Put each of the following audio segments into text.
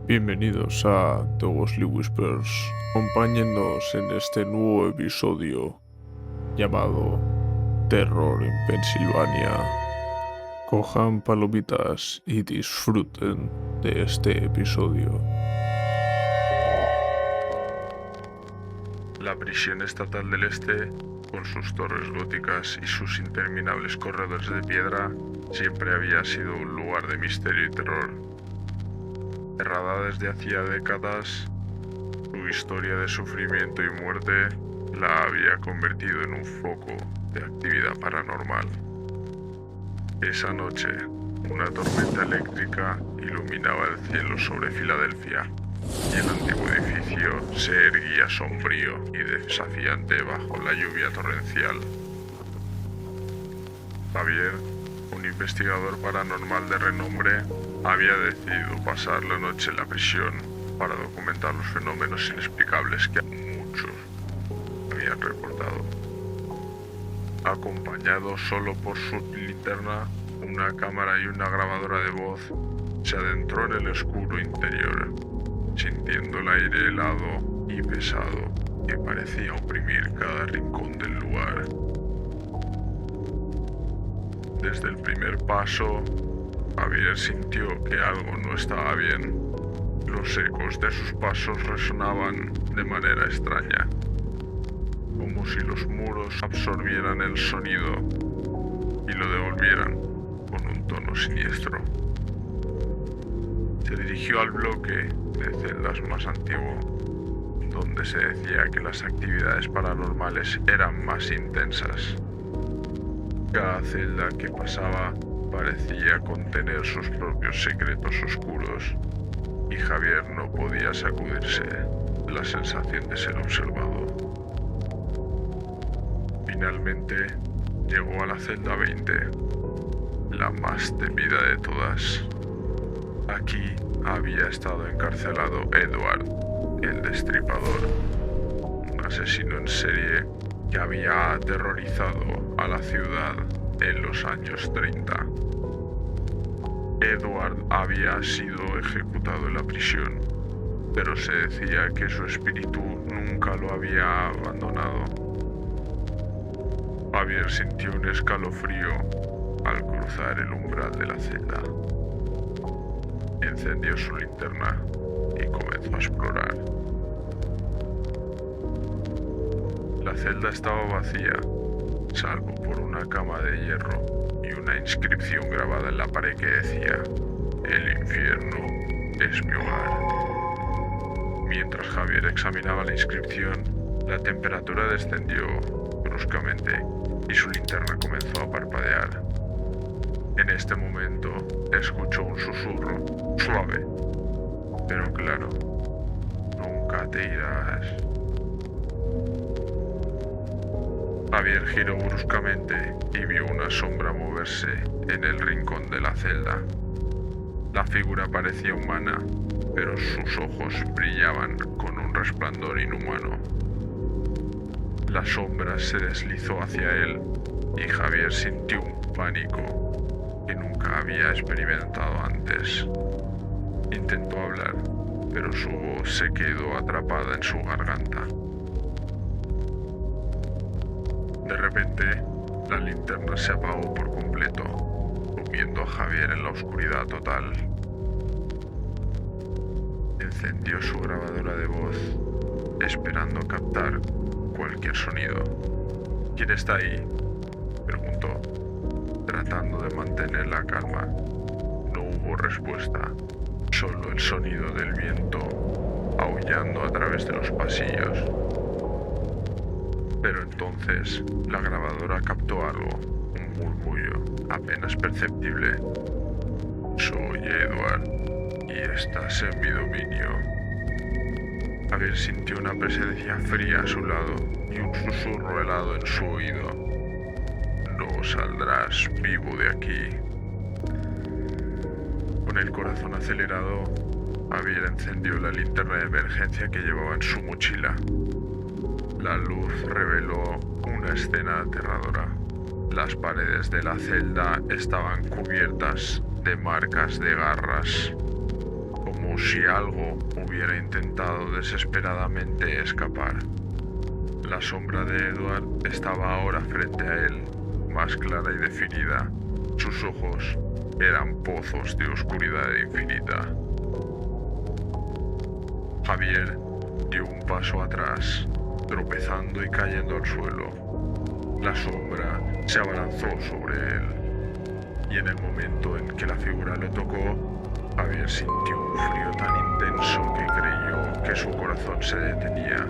Bienvenidos a The Ghostly Whispers. Acompáñennos en este nuevo episodio llamado Terror en Pensilvania. Cojan palomitas y disfruten de este episodio. La prisión estatal del Este, con sus torres góticas y sus interminables corredores de piedra, siempre había sido un lugar de misterio y terror. Cerrada desde hacía décadas, su historia de sufrimiento y muerte la había convertido en un foco de actividad paranormal. Esa noche, una tormenta eléctrica iluminaba el cielo sobre Filadelfia y el antiguo edificio se erguía sombrío y desafiante bajo la lluvia torrencial. Javier, un investigador paranormal de renombre, había decidido pasar la noche en la prisión para documentar los fenómenos inexplicables que muchos habían reportado. Acompañado solo por su linterna, una cámara y una grabadora de voz, se adentró en el oscuro interior, sintiendo el aire helado y pesado que parecía oprimir cada rincón del lugar. Desde el primer paso, Javier sintió que algo no estaba bien. Los ecos de sus pasos resonaban de manera extraña, como si los muros absorbieran el sonido y lo devolvieran con un tono siniestro. Se dirigió al bloque de celdas más antiguo, donde se decía que las actividades paranormales eran más intensas. Cada celda que pasaba parecía contener sus propios secretos oscuros, y Javier no podía sacudirse la sensación de ser observado. Finalmente llegó a la celda 20, la más temida de todas. Aquí había estado encarcelado Edward, el Destripador, un asesino en serie que había aterrorizado a la ciudad en los años 30. Edward había sido ejecutado en la prisión, pero se decía que su espíritu nunca lo había abandonado. Javier sintió un escalofrío al cruzar el umbral de la celda. Encendió su linterna y comenzó a explorar. La celda estaba vacía, salvo por una cama de hierro y una inscripción grabada en la pared que decía: "El infierno es mi hogar". Mientras Javier examinaba la inscripción, la temperatura descendió bruscamente y su linterna comenzó a parpadear. En este momento escuchó un susurro suave, pero claro: "Nunca te irás". Javier giró bruscamente y vio una sombra moverse en el rincón de la celda. La figura parecía humana, pero sus ojos brillaban con un resplandor inhumano. La sombra se deslizó hacia él y Javier sintió un pánico que nunca había experimentado antes. Intentó hablar, pero su voz se quedó atrapada en su garganta. De repente, la linterna se apagó por completo, sumiendo a Javier en la oscuridad total. Encendió su grabadora de voz, esperando captar cualquier sonido. "¿Quién está ahí?", preguntó, tratando de mantener la calma. No hubo respuesta, solo el sonido del viento aullando a través de los pasillos. Pero entonces la grabadora captó algo, un murmullo apenas perceptible. "Soy Edward y estás en mi dominio". Javier sintió una presencia fría a su lado y un susurro helado en su oído: "No saldrás vivo de aquí". Con el corazón acelerado, Javier encendió la linterna de emergencia que llevaba en su mochila. La luz reveló una escena aterradora. Las paredes de la celda estaban cubiertas de marcas de garras, como si algo hubiera intentado desesperadamente escapar. La sombra de Edward estaba ahora frente a él, más clara y definida. Sus ojos eran pozos de oscuridad infinita. Javier dio un paso atrás, tropezando y cayendo al suelo. La sombra se abalanzó sobre él, y en el momento en que la figura lo tocó, Javier sintió un frío tan intenso que creyó que su corazón se detenía.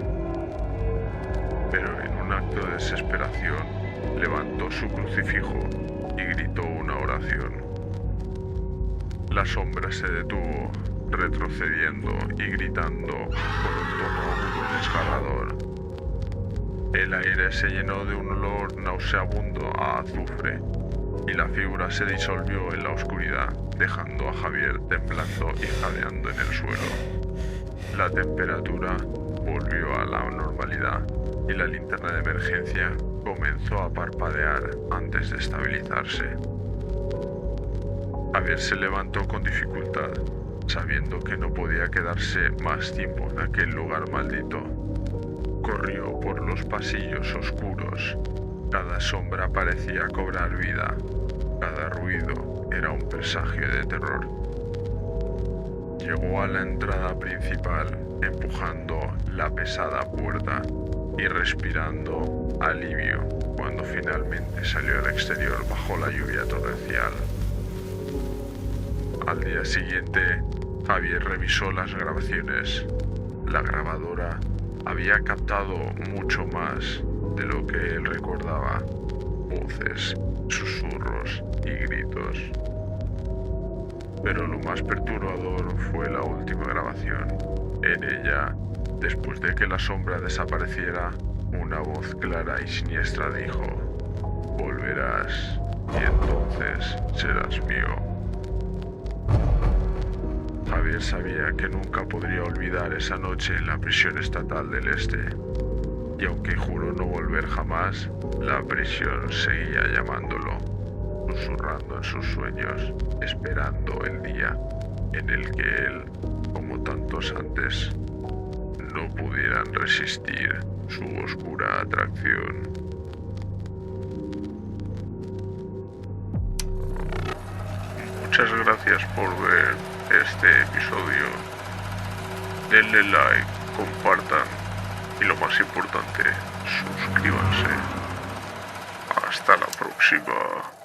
Pero en un acto de desesperación, levantó su crucifijo y gritó una oración. La sombra se detuvo, retrocediendo y gritando con un tono agudo y desgarrador. El aire se llenó de un olor nauseabundo a azufre, y la figura se disolvió en la oscuridad, dejando a Javier temblando y jadeando en el suelo. La temperatura volvió a la normalidad y la linterna de emergencia comenzó a parpadear antes de estabilizarse. Javier se levantó con dificultad, sabiendo que no podía quedarse más tiempo en aquel lugar maldito. Corrió por los pasillos oscuros. Cada sombra parecía cobrar vida. Cada ruido era un presagio de terror. Llegó a la entrada principal, empujando la pesada puerta y respirando alivio cuando finalmente salió al exterior bajo la lluvia torrencial. Al día siguiente, Javier revisó las grabaciones. La grabadora había captado mucho más de lo que él recordaba: voces, susurros y gritos. Pero lo más perturbador fue la última grabación. En ella, después de que la sombra desapareciera, una voz clara y siniestra dijo: «Volverás y entonces serás mío». Javier sabía que nunca podría olvidar esa noche en la prisión estatal del Este, y aunque juró no volver jamás, la prisión seguía llamándolo, susurrando en sus sueños, esperando el día en el que él, como tantos antes, no pudieran resistir su oscura atracción. Muchas gracias por ver este episodio. Denle like, compartan y, lo más importante, suscríbanse. Hasta la próxima.